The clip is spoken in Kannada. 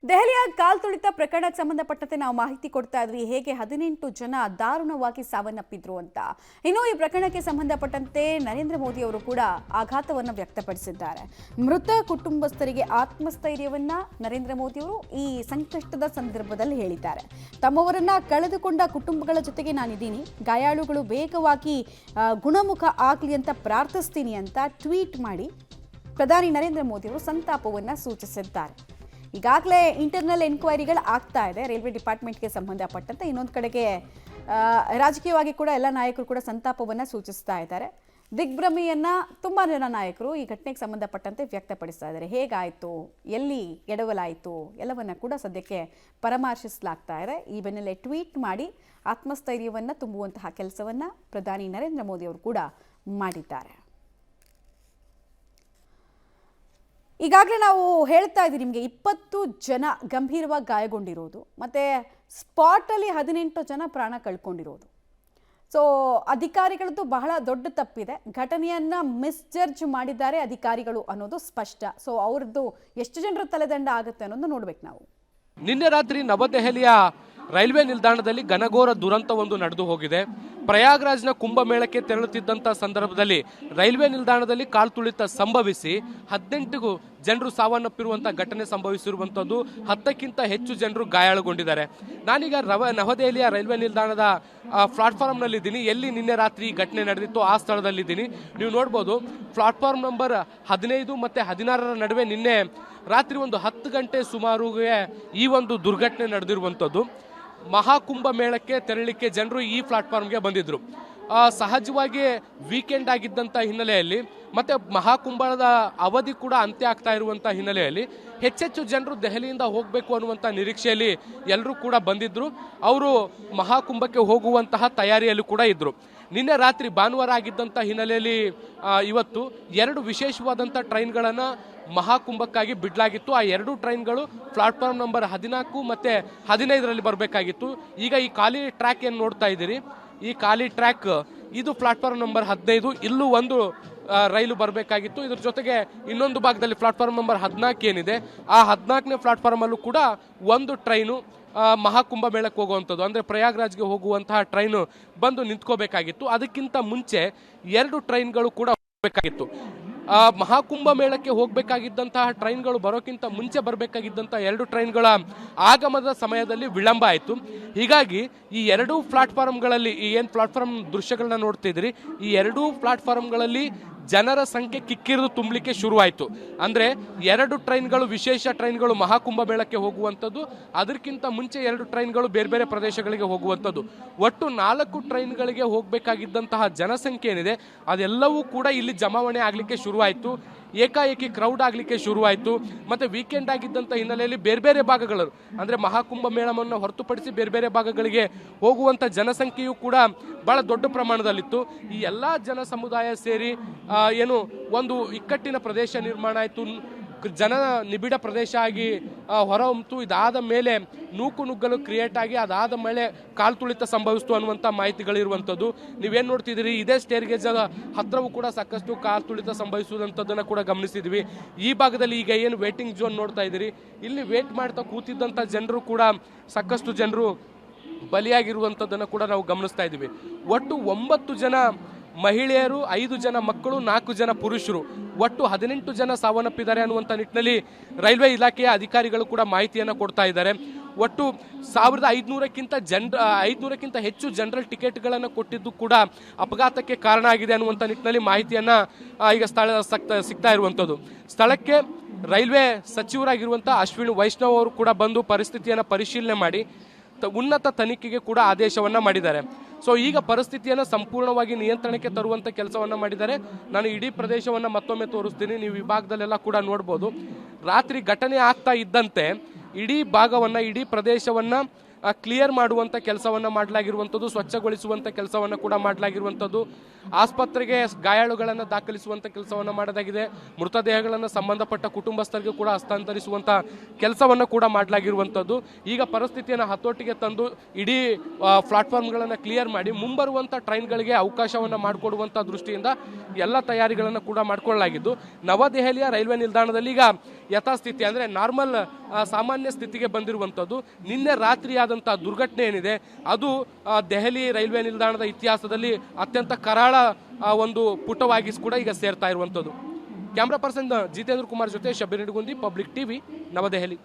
ದೆಹಲಿಯ ಕಾಲ್ತುಳಿತ ಪ್ರಕರಣಕ್ಕೆ ಸಂಬಂಧಪಟ್ಟಂತೆ ನಾವು ಮಾಹಿತಿ ಕೊಡ್ತಾ ಇದ್ವಿ. ಹೇಗೆ 18 ಜನ ದಾರುಣವಾಗಿ ಸಾವನ್ನಪ್ಪಿದ್ರು ಅಂತ. ಇನ್ನು ಈ ಪ್ರಕರಣಕ್ಕೆ ಸಂಬಂಧಪಟ್ಟಂತೆ ನರೇಂದ್ರ ಮೋದಿ ಅವರು ಕೂಡ ಆಘಾತವನ್ನು ವ್ಯಕ್ತಪಡಿಸಿದ್ದಾರೆ. ಮೃತ ಕುಟುಂಬಸ್ಥರಿಗೆ ಆತ್ಮಸ್ಥೈರ್ಯವನ್ನ ನರೇಂದ್ರ ಮೋದಿ ಅವರು ಈ ಸಂಕಷ್ಟದ ಸಂದರ್ಭದಲ್ಲಿ ಹೇಳಿದ್ದಾರೆ. ತಮ್ಮವರನ್ನ ಕಳೆದುಕೊಂಡ ಕುಟುಂಬಗಳ ಜೊತೆಗೆ ನಾನಿದ್ದೀನಿ, ಗಾಯಾಳುಗಳು ವೇಗವಾಗಿ ಗುಣಮುಖ ಆಗಲಿ ಅಂತ ಪ್ರಾರ್ಥಿಸ್ತೀನಿ ಅಂತ ಟ್ವೀಟ್ ಮಾಡಿ ಪ್ರಧಾನಿ ನರೇಂದ್ರ ಮೋದಿ ಅವರು ಸಂತಾಪವನ್ನು ಸೂಚಿಸಿದ್ದಾರೆ. ಈಗಾಗಲೇ ಇಂಟರ್ನಲ್ ಎನ್ಕ್ವೈರಿಗಳು ಆಗ್ತಾ ಇದೆ ರೈಲ್ವೆ ಡಿಪಾರ್ಟ್ಮೆಂಟ್ಗೆ ಸಂಬಂಧಪಟ್ಟಂತೆ. ಇನ್ನೊಂದು ಕಡೆಗೆ ರಾಜಕೀಯವಾಗಿ ಕೂಡ ಎಲ್ಲ ನಾಯಕರು ಕೂಡ ಸಂತಾಪವನ್ನು ಸೂಚಿಸ್ತಾ ಇದ್ದಾರೆ. ದಿಗ್ಭ್ರಮೆಯನ್ನು ತುಂಬ ಜನ ನಾಯಕರು ಈ ಘಟನೆಗೆ ಸಂಬಂಧಪಟ್ಟಂತೆ ವ್ಯಕ್ತಪಡಿಸ್ತಾ ಇದ್ದಾರೆ. ಹೇಗಾಯಿತು, ಎಲ್ಲಿ ಎಡವಲಾಯಿತು ಎಲ್ಲವನ್ನ ಕೂಡ ಸದ್ಯಕ್ಕೆ ಪರಾಮರ್ಶಿಸಲಾಗ್ತಾ ಇದೆ. ಈ ಬೆನ್ನಲ್ಲೇ ಟ್ವೀಟ್ ಮಾಡಿ ಆತ್ಮಸ್ಥೈರ್ಯವನ್ನು ತುಂಬುವಂತಹ ಕೆಲಸವನ್ನು ಪ್ರಧಾನಿ ನರೇಂದ್ರ ಮೋದಿ ಅವರು ಕೂಡ ಮಾಡಿದ್ದಾರೆ. ಈಗಾಗಲೇ ನಾವು ಹೇಳ್ತಾ ಇದ್ದೀವಿ ನಿಮಗೆ 20 ಜನ ಗಂಭೀರವಾಗಿ ಗಾಯಗೊಂಡಿರೋದು, ಮತ್ತು ಸ್ಪಾಟಲ್ಲಿ 18 ಜನ ಪ್ರಾಣ ಕಳ್ಕೊಂಡಿರೋದು. ಸೊ ಅಧಿಕಾರಿಗಳದ್ದು ಬಹಳ ದೊಡ್ಡ ತಪ್ಪಿದೆ. ಘಟನೆಯನ್ನು ಮಿಸ್ಜಡ್ಜ್ ಮಾಡಿದ್ದಾರೆ ಅಧಿಕಾರಿಗಳು ಅನ್ನೋದು ಸ್ಪಷ್ಟ. ಸೊ ಅವ್ರದ್ದು ಎಷ್ಟು ಜನರ ತಲೆದಂಡ ಆಗುತ್ತೆ ಅನ್ನೋದು ನೋಡ್ಬೇಕು ನಾವು. ನಿನ್ನೆ ರಾತ್ರಿ ನವದೆಹಲಿಯ ರೈಲ್ವೆ ನಿಲ್ದಾಣದಲ್ಲಿ ಘನಘೋರ ದುರಂತವೊಂದು ನಡೆದು ಹೋಗಿದೆ. ಪ್ರಯಾಗ್ರಾಜ್ನ ಕುಂಭಮೇಳಕ್ಕೆ ತೆರಳುತ್ತಿದ್ದಂಥ ಸಂದರ್ಭದಲ್ಲಿ ರೈಲ್ವೆ ನಿಲ್ದಾಣದಲ್ಲಿ ಕಾಲ್ತುಳಿತ ಸಂಭವಿಸಿ 18 ಜನರು ಸಾವನ್ನಪ್ಪಿರುವಂಥ ಘಟನೆ ಸಂಭವಿಸಿರುವಂಥದ್ದು. 10ಕ್ಕಿಂತ ಹೆಚ್ಚು ಜನರು ಗಾಯಾಳುಗೊಂಡಿದ್ದಾರೆ. ನಾನೀಗ ನವದೆಹಲಿಯ ರೈಲ್ವೆ ನಿಲ್ದಾಣದ ಪ್ಲಾಟ್ಫಾರ್ಮ್ನಲ್ಲಿದ್ದೀನಿ. ಎಲ್ಲಿ ನಿನ್ನೆ ರಾತ್ರಿ ಈ ಘಟನೆ ನಡೆದಿತ್ತು ಆ ಸ್ಥಳದಲ್ಲಿದ್ದೀನಿ. ನೀವು ನೋಡ್ಬೋದು, ಪ್ಲಾಟ್ಫಾರ್ಮ್ ನಂಬರ್ 15 ಮತ್ತು 16ರ ನಡುವೆ ನಿನ್ನೆ ರಾತ್ರಿ ಒಂದು 10 ಗಂಟೆ ಸುಮಾರುಗೆ ಈ ಒಂದು ದುರ್ಘಟನೆ ನಡೆದಿರುವಂಥದ್ದು. ಮಹಾಕುಂಭ ಮೇಳಕ್ಕೆ ತೆರಳಿಕ್ಕೆ ಜನರು ಈ ಪ್ಲಾಟ್ಫಾರ್ಮ್ಗೆ ಬಂದಿದ್ರು. ಸಹಜವಾಗಿ ವೀಕೆಂಡ್ ಆಗಿದ್ದಂಥ ಹಿನ್ನೆಲೆಯಲ್ಲಿ ಮತ್ತು ಮಹಾಕುಂಭದ ಅವಧಿ ಕೂಡ ಅಂತ್ಯ ಆಗ್ತಾ ಇರುವಂಥ ಹಿನ್ನೆಲೆಯಲ್ಲಿ ಹೆಚ್ಚೆಚ್ಚು ಜನರು ದೆಹಲಿಯಿಂದ ಹೋಗಬೇಕು ಅನ್ನುವಂಥ ನಿರೀಕ್ಷೆಯಲ್ಲಿ ಎಲ್ಲರೂ ಕೂಡ ಬಂದಿದ್ದರು. ಅವರು ಮಹಾಕುಂಭಕ್ಕೆ ಹೋಗುವಂತಹ ತಯಾರಿಯಲ್ಲಿ ಕೂಡ ಇದ್ದರು. ನಿನ್ನೆ ರಾತ್ರಿ ಭಾನುವಾರ ಆಗಿದ್ದಂಥ ಹಿನ್ನೆಲೆಯಲ್ಲಿ ಇವತ್ತು 2 ವಿಶೇಷವಾದಂಥ ಟ್ರೈನ್ಗಳನ್ನು ಮಹಾಕುಂಭಕ್ಕಾಗಿ ಬಿಡಲಾಗಿತ್ತು. ಆ 2 ಟ್ರೈನ್ಗಳು ಪ್ಲಾಟ್ಫಾರ್ಮ್ ನಂಬರ್ 14 ಮತ್ತು 15ರಲ್ಲಿ ಬರಬೇಕಾಗಿತ್ತು. ಈಗ ಈ ಖಾಲಿ ಟ್ರ್ಯಾಕ್ ಏನು ನೋಡ್ತಾ ಇದ್ದೀರಿ, ಈ ಖಾಲಿ ಟ್ರ್ಯಾಕ್ ಇದು ಪ್ಲಾಟ್ಫಾರ್ಮ್ ನಂಬರ್ 15. ಇಲ್ಲೂ ಒಂದು ರೈಲು ಬರಬೇಕಾಗಿತ್ತು. ಇದ್ರ ಜೊತೆಗೆ ಇನ್ನೊಂದು ಭಾಗದಲ್ಲಿ ಪ್ಲಾಟ್ಫಾರ್ಮ್ ನಂಬರ್ 14 ಏನಿದೆ, ಆ 14ನೇ ಪ್ಲಾಟ್ಫಾರ್ಮಲ್ಲೂ ಕೂಡ ಒಂದು ಟ್ರೈನು ಮಹಾಕುಂಭ ಮೇಳಕ್ಕೆ ಹೋಗುವಂಥದ್ದು, ಅಂದರೆ ಪ್ರಯಾಗ್ರಾಜ್ಗೆ ಹೋಗುವಂತಹ ಟ್ರೈನು ಬಂದು ನಿಂತ್ಕೋಬೇಕಾಗಿತ್ತು. ಅದಕ್ಕಿಂತ ಮುಂಚೆ 2 ಟ್ರೈನ್ಗಳು ಕೂಡ ಹೋಗಬೇಕಾಗಿತ್ತು. ಮಹಾಕುಂಭ ಮೇಳಕ್ಕೆ ಹೋಗಬೇಕಾಗಿದ್ದಂತಹ ಟ್ರೈನ್ಗಳು ಬರೋಕ್ಕಿಂತ ಮುಂಚೆ ಬರಬೇಕಾಗಿದ್ದಂಥ 2 ಟ್ರೈನ್ಗಳ ಆಗಮನದ ಸಮಯದಲ್ಲಿ ವಿಳಂಬ ಆಯಿತು. ಹೀಗಾಗಿ ಈ 2 ಪ್ಲಾಟ್ಫಾರ್ಮ್ಗಳಲ್ಲಿ ಈ ಏನು ಪ್ಲಾಟ್ಫಾರ್ಮ್ ದೃಶ್ಯಗಳನ್ನ ನೋಡ್ತಿದ್ರಿ, ಈ 2 ಪ್ಲಾಟ್ಫಾರ್ಮ್ಗಳಲ್ಲಿ ಜನರ ಸಂಖ್ಯೆ ಕಿಕ್ಕಿರಿದು ತುಂಬಲಿಕ್ಕೆ ಶುರುವಾಯಿತು. ಅಂದರೆ 2 ಟ್ರೈನ್ಗಳು ವಿಶೇಷ ಟ್ರೈನ್ಗಳು ಮಹಾಕುಂಭ ಮೇಳಕ್ಕೆ ಹೋಗುವಂಥದ್ದು, ಅದಕ್ಕಿಂತ ಮುಂಚೆ 2 ಟ್ರೈನ್ಗಳು ಬೇರೆ ಬೇರೆ ಪ್ರದೇಶಗಳಿಗೆ ಹೋಗುವಂಥದ್ದು. ಒಟ್ಟು 4 ಟ್ರೈನ್ಗಳಿಗೆ ಹೋಗಬೇಕಾಗಿದ್ದಂತಹ ಜನಸಂಖ್ಯೆ ಏನಿದೆ ಅದೆಲ್ಲವೂ ಕೂಡ ಇಲ್ಲಿ ಜಮಾವಣೆ ಆಗಲಿಕ್ಕೆ ಶುರುವಾಯಿತು. ಏಕಾಏಕಿ ಕ್ರೌಡ್ ಆಗಲಿಕ್ಕೆ ಶುರುವಾಯಿತು. ಮತ್ತು ವೀಕೆಂಡ್ ಆಗಿದ್ದಂಥ ಹಿನ್ನೆಲೆಯಲ್ಲಿ ಬೇರೆ ಬೇರೆ ಭಾಗಗಳು, ಅಂದರೆ ಮಹಾಕುಂಭ ಮೇಳವನ್ನು ಹೊರತುಪಡಿಸಿ ಬೇರೆ ಬೇರೆ ಭಾಗಗಳಿಗೆ ಹೋಗುವಂಥ ಜನಸಂಖ್ಯೆಯು ಕೂಡ ಬಹಳ ದೊಡ್ಡ ಪ್ರಮಾಣದಲ್ಲಿತ್ತು. ಈ ಎಲ್ಲ ಜನ ಸಮುದಾಯ ಸೇರಿ ಏನು ಒಂದು ಇಕ್ಕಟ್ಟಿನ ಪ್ರದೇಶ ನಿರ್ಮಾಣ ಆಯಿತು, ಜನ ನಿಬಿಡ ಪ್ರದೇಶ ಆಗಿ ಹೊರಹೊಮ್ಮಿತು. ಇದಾದ ಮೇಲೆ ನೂಕುನುಗ್ಗಲು ಕ್ರಿಯೇಟ್ ಆಗಿ ಅದಾದ ಮೇಲೆ ಕಾಲ್ತುಳಿತ ಸಂಭವಿಸ್ತು ಅನ್ನುವಂಥ ಮಾಹಿತಿಗಳಿರುವಂಥದ್ದು. ನೀವೇನು ನೋಡ್ತಿದ್ದೀರಿ, ಇದೇ ಸ್ಟೇರ್ಗೇಜ್ ಹತ್ತಿರವೂ ಕೂಡ ಸಾಕಷ್ಟು ಕಾಲ್ತುಳಿತ ಸಂಭವಿಸುವಂಥದ್ದನ್ನು ಕೂಡ ಗಮನಿಸಿದ್ವಿ. ಈ ಭಾಗದಲ್ಲಿ ಈಗ ಏನು ವೇಟಿಂಗ್ ಝೋನ್ ನೋಡ್ತಾ ಇದ್ದೀರಿ, ಇಲ್ಲಿ ವೇಟ್ ಮಾಡ್ತಾ ಕೂತಿದ್ದಂಥ ಜನರು ಕೂಡ ಸಾಕಷ್ಟು ಜನರು ಬಲಿಯಾಗಿರುವಂಥದ್ದನ್ನು ಕೂಡ ನಾವು ಗಮನಿಸ್ತಾ ಇದ್ದೀವಿ. ಒಟ್ಟು 9 ಜನ ಮಹಿಳೆಯರು, 5 ಜನ ಮಕ್ಕಳು, 4 ಜನ ಪುರುಷರು, ಒಟ್ಟು 18 ಜನ ಸಾವನ್ನಪ್ಪಿದ್ದಾರೆ ಅನ್ನುವಂಥ ನಿಟ್ಟಿನಲ್ಲಿ ರೈಲ್ವೆ ಇಲಾಖೆಯ ಅಧಿಕಾರಿಗಳು ಕೂಡ ಮಾಹಿತಿಯನ್ನು ಕೊಡ್ತಾ ಇದ್ದಾರೆ. ಒಟ್ಟು 1500ಕ್ಕಿಂತ ಹೆಚ್ಚು ಜನರಲ್ ಟಿಕೆಟ್ಗಳನ್ನು ಕೊಟ್ಟಿದ್ದು ಕೂಡ ಅಪಘಾತಕ್ಕೆ ಕಾರಣ ಆಗಿದೆ ಅನ್ನುವಂಥ ನಿಟ್ಟಿನಲ್ಲಿ ಮಾಹಿತಿಯನ್ನು ಈಗ ಸಿಗ್ತಾ ಇರುವಂಥದ್ದು. ಸ್ಥಳಕ್ಕೆ ರೈಲ್ವೆ ಸಚಿವರಾಗಿರುವಂಥ ಅಶ್ವಿನಿ ವೈಷ್ಣವ್ ಅವರು ಕೂಡ ಬಂದು ಪರಿಸ್ಥಿತಿಯನ್ನು ಪರಿಶೀಲನೆ ಮಾಡಿ ಉನ್ನತ ತನಿಖೆಗೆ ಕೂಡ ಆದೇಶವನ್ನು ಮಾಡಿದ್ದಾರೆ. ಸೊ ಈಗ ಪರಿಸ್ಥಿತಿಯನ್ನು ಸಂಪೂರ್ಣವಾಗಿ ನಿಯಂತ್ರಣಕ್ಕೆ ತರುವಂಥ ಕೆಲಸವನ್ನು ಮಾಡಿದ್ದಾರೆ. ನಾನು ಇಡೀ ಪ್ರದೇಶವನ್ನು ಮತ್ತೊಮ್ಮೆ ತೋರಿಸ್ತೀನಿ, ನೀವು ಈ ಭಾಗದಲ್ಲೆಲ್ಲ ಕೂಡ ನೋಡ್ಬೋದು. ರಾತ್ರಿ ಘಟನೆ ಆಗ್ತಾ ಇದ್ದಂತೆ ಇಡೀ ಭಾಗವನ್ನು, ಇಡೀ ಪ್ರದೇಶವನ್ನು ಕ್ಲಿಯರ್ ಮಾಡುವಂಥ ಕೆಲಸವನ್ನು ಮಾಡಲಾಗಿರುವಂಥದ್ದು, ಸ್ವಚ್ಛಗೊಳಿಸುವಂಥ ಕೆಲಸವನ್ನು ಕೂಡ ಮಾಡಲಾಗಿರುವಂಥದ್ದು. ಆಸ್ಪತ್ರೆಗೆ ಗಾಯಾಳುಗಳನ್ನು ದಾಖಲಿಸುವಂಥ ಕೆಲಸವನ್ನು ಮಾಡಲಾಗಿದೆ. ಮೃತದೇಹಗಳನ್ನು ಸಂಬಂಧಪಟ್ಟ ಕುಟುಂಬಸ್ಥರಿಗೆ ಕೂಡ ಹಸ್ತಾಂತರಿಸುವಂಥ ಕೆಲಸವನ್ನು ಕೂಡ ಮಾಡಲಾಗಿರುವಂಥದ್ದು. ಈಗ ಪರಿಸ್ಥಿತಿಯನ್ನು ಹತೋಟಿಗೆ ತಂದು ಇಡೀ ಪ್ಲಾಟ್ಫಾರ್ಮ್ಗಳನ್ನು ಕ್ಲಿಯರ್ ಮಾಡಿ ಮುಂಬರುವಂಥ ಟ್ರೈನ್ಗಳಿಗೆ ಅವಕಾಶವನ್ನು ಮಾಡಿಕೊಡುವಂಥ ದೃಷ್ಟಿಯಿಂದ ಎಲ್ಲ ತಯಾರಿಗಳನ್ನು ಕೂಡ ಮಾಡಿಕೊಳ್ಳಲಾಗಿದ್ದು, ನವದೆಹಲಿಯ ರೈಲ್ವೆ ನಿಲ್ದಾಣದಲ್ಲಿ ಈಗ ಯಥಾಸ್ಥಿತಿ ಅಂದರೆ ನಾರ್ಮಲ್ ಸಾಮಾನ್ಯ ಸ್ಥಿತಿಗೆ ಬಂದಿರುವಂಥದ್ದು. ನಿನ್ನೆ ರಾತ್ರಿ ಆದಂಥ ದುರ್ಘಟನೆ ಏನಿದೆ ಅದು ದೆಹಲಿ ರೈಲ್ವೆ ನಿಲ್ದಾಣದ ಇತಿಹಾಸದಲ್ಲಿ ಅತ್ಯಂತ ಕರಾಳ ಒಂದು ಪುಟವಾಗಿ ಕೂಡ ಈಗ ಸೇರ್ತಾ ಇರುವಂಥದ್ದು. ಕ್ಯಾಮ್ರಾ ಪರ್ಸನ್ ಜಿತೇಂದ್ರ ಕುಮಾರ್ ಜೊತೆ ಶಬೀರ್ ನಿಡಗುಂದಿ, ಪಬ್ಲಿಕ್ ಟಿವಿ, ನವದೆಹಲಿ.